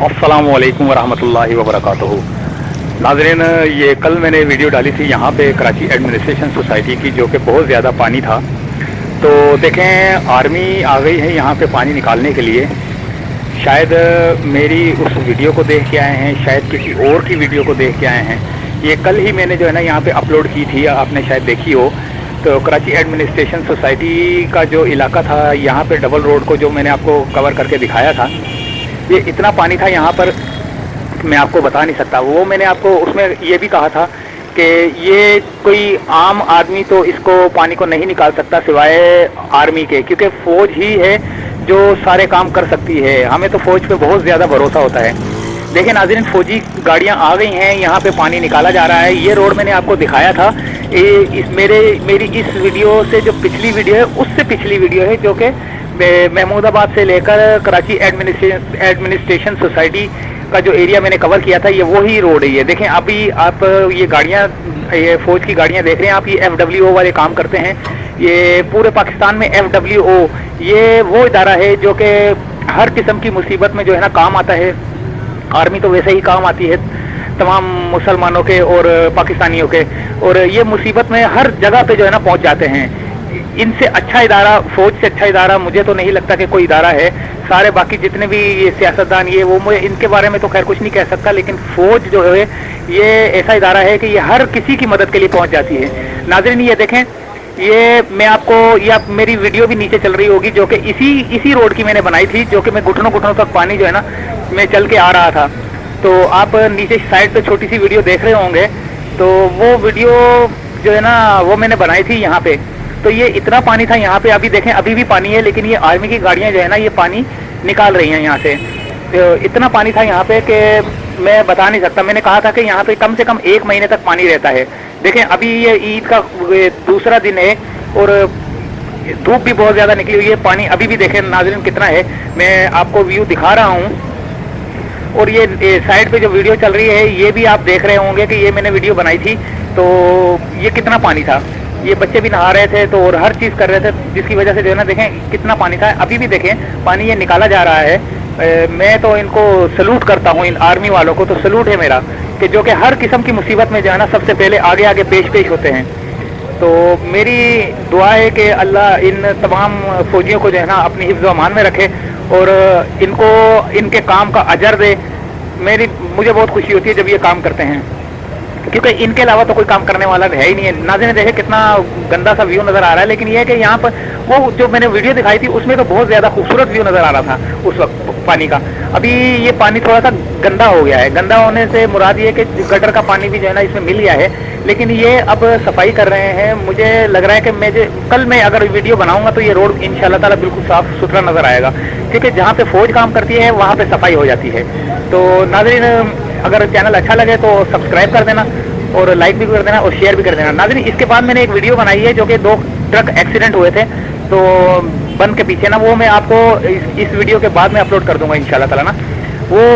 अस्सलामुअलैकुम वरहमतुल्लाहि वबरकातुहू। नाज़रीन, ये कल मैंने वीडियो डाली थी यहाँ पे कराची एडमिनिस्ट्रेशन सोसाइटी की, जो कि बहुत ज़्यादा पानी था। तो देखें, आर्मी आ गई है यहाँ पे पानी निकालने के लिए। शायद मेरी उस वीडियो को देख के आए हैं, शायद किसी और की वीडियो को देख के आए हैं। ये कल ही मैंने जो है ना यहाँ पे अपलोड की थी, आपने शायद देखी हो। तो कराची एडमिनिस्ट्रेशन सोसाइटी का जो इलाका था, यहाँ पे डबल रोड को जो मैंने आपको कवर करके दिखाया था, ये इतना पानी था यहाँ पर मैं आपको बता नहीं सकता। वो मैंने आपको उसमें ये भी कहा था कि ये कोई आम आदमी तो इसको पानी को नहीं निकाल सकता सिवाय आर्मी के, क्योंकि फ़ौज ही है जो सारे काम कर सकती है। हमें तो फ़ौज पे बहुत ज़्यादा भरोसा होता है। देखिए नाज़रीन, फ़ौजी गाड़ियाँ आ गई हैं, यहाँ पे पानी निकाला जा रहा है। ये रोड मैंने आपको दिखाया था। मेरी इस वीडियो से जो पिछली वीडियो है, उससे पिछली वीडियो है, जो कि महमूदाबाद से लेकर कराची एडमिनिस्ट्रेशन सोसाइटी का जो एरिया मैंने कवर किया था, ये वही रोड है। ये देखें, अभी आप ये गाड़ियाँ, ये फ़ौज की गाड़ियाँ देख रहे हैं आप, ये FWO वाले काम करते हैं। ये पूरे पाकिस्तान में FWO ये वो इदारा है जो कि हर किस्म की मुसीबत में जो है ना काम आता है। आर्मी तो वैसे ही काम आती है तमाम मुसलमानों के और पाकिस्तानियों के, और ये मुसीबत में हर जगह पे जो है ना पहुंच जाते हैं। इनसे अच्छा इदारा, फ़ौज से अच्छा इदारा मुझे तो नहीं लगता कि कोई इदारा है। सारे बाकी जितने भी ये सियासतदान ये वो, मैं इनके बारे में तो खैर कुछ नहीं कह सकता, लेकिन फ़ौज जो है ये ऐसा इदारा है कि ये हर किसी की मदद के लिए पहुंच जाती है। नाज़रीन, ये देखें, ये मैं आपको, ये आप मेरी वीडियो भी नीचे चल रही होगी, जो कि इसी रोड की मैंने बनाई थी, जो कि मैं घुटनों तक पानी जो है ना मैं चल के आ रहा था। तो आप नीचे साइड पे छोटी सी वीडियो देख रहे होंगे, तो वो वीडियो जो है ना वो मैंने बनाई थी यहाँ पे। तो ये इतना पानी था यहाँ पे, अभी देखें अभी भी पानी है, लेकिन ये आर्मी की गाड़ियाँ जो है ना ये पानी निकाल रही हैं यहाँ से। तो इतना पानी था यहाँ पे कि मैं बता नहीं सकता। मैंने कहा था कि यहाँ पे कम से कम 1 महीने तक पानी रहता है। देखें, अभी ये ईद का दूसरा दिन है और धूप भी बहुत ज़्यादा निकली हुई है। पानी अभी भी देखें नाज़रीन कितना है, मैं आपको व्यू दिखा रहा हूँ। और ये साइड पे जो वीडियो चल रही है, ये भी आप देख रहे होंगे कि ये मैंने वीडियो बनाई थी। तो ये कितना पानी था, ये बच्चे भी नहा रहे थे तो और हर चीज़ कर रहे थे, जिसकी वजह से जो है ना देखें कितना पानी था। अभी भी देखें पानी ये निकाला जा रहा है। मैं तो इनको सलूट करता हूँ, इन आर्मी वालों को तो सलूट है मेरा, कि जो कि हर किस्म की मुसीबत में जो है ना सबसे पहले आगे पेश होते हैं। तो मेरी दुआ है कि अल्लाह इन तमाम फ़ौजियों को जो है ना अपनी हिफ्ज़ व अमान में रखे और इनको इनके काम का अजर दे। मुझे बहुत खुशी होती है जब ये काम करते हैं, क्योंकि इनके अलावा तो कोई काम करने वाला है ही नहीं है। नाज़रीन देखे कितना गंदा सा व्यू नज़र आ रहा है, लेकिन ये है कि यहाँ पर वो जो मैंने वीडियो दिखाई थी उसमें तो बहुत ज़्यादा खूबसूरत व्यू नज़र आ रहा था उस वक्त पानी का। अभी ये पानी थोड़ा सा गंदा हो गया है। गंदा होने से मुराद ये कि गटर का पानी भी जो है ना इसमें मिल गया है, लेकिन ये अब सफाई कर रहे हैं। मुझे लग रहा है कि कल मैं अगर वीडियो बनाऊंगा तो ये रोड इंशाल्लाह ताला बिल्कुल साफ़ सुथरा नज़र आएगा, क्योंकि जहाँ पे फ़ौज काम करती है वहाँ पे सफाई हो जाती है। तो नाज़रीन, अगर चैनल अच्छा लगे तो सब्सक्राइब कर देना और लाइक भी कर देना और शेयर भी कर देना। नाज़रीन, इसके बाद मैंने एक वीडियो बनाई है जो कि 2 ट्रक एक्सीडेंट हुए थे तो बन के पीछे ना, वो मैं आपको इस वीडियो के बाद में अपलोड कर दूंगा इंशाल्लाह ताला ना।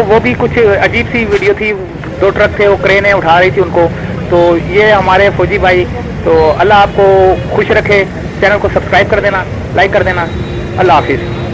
वो भी कुछ अजीब सी वीडियो थी। 2 ट्रक थे, वो क्रेनें उठा रही थी उनको। तो ये हमारे फौजी भाई, तो अल्लाह आपको खुश रखे। चैनल को सब्सक्राइब कर देना, लाइक कर देना। अल्लाह हाफिज़।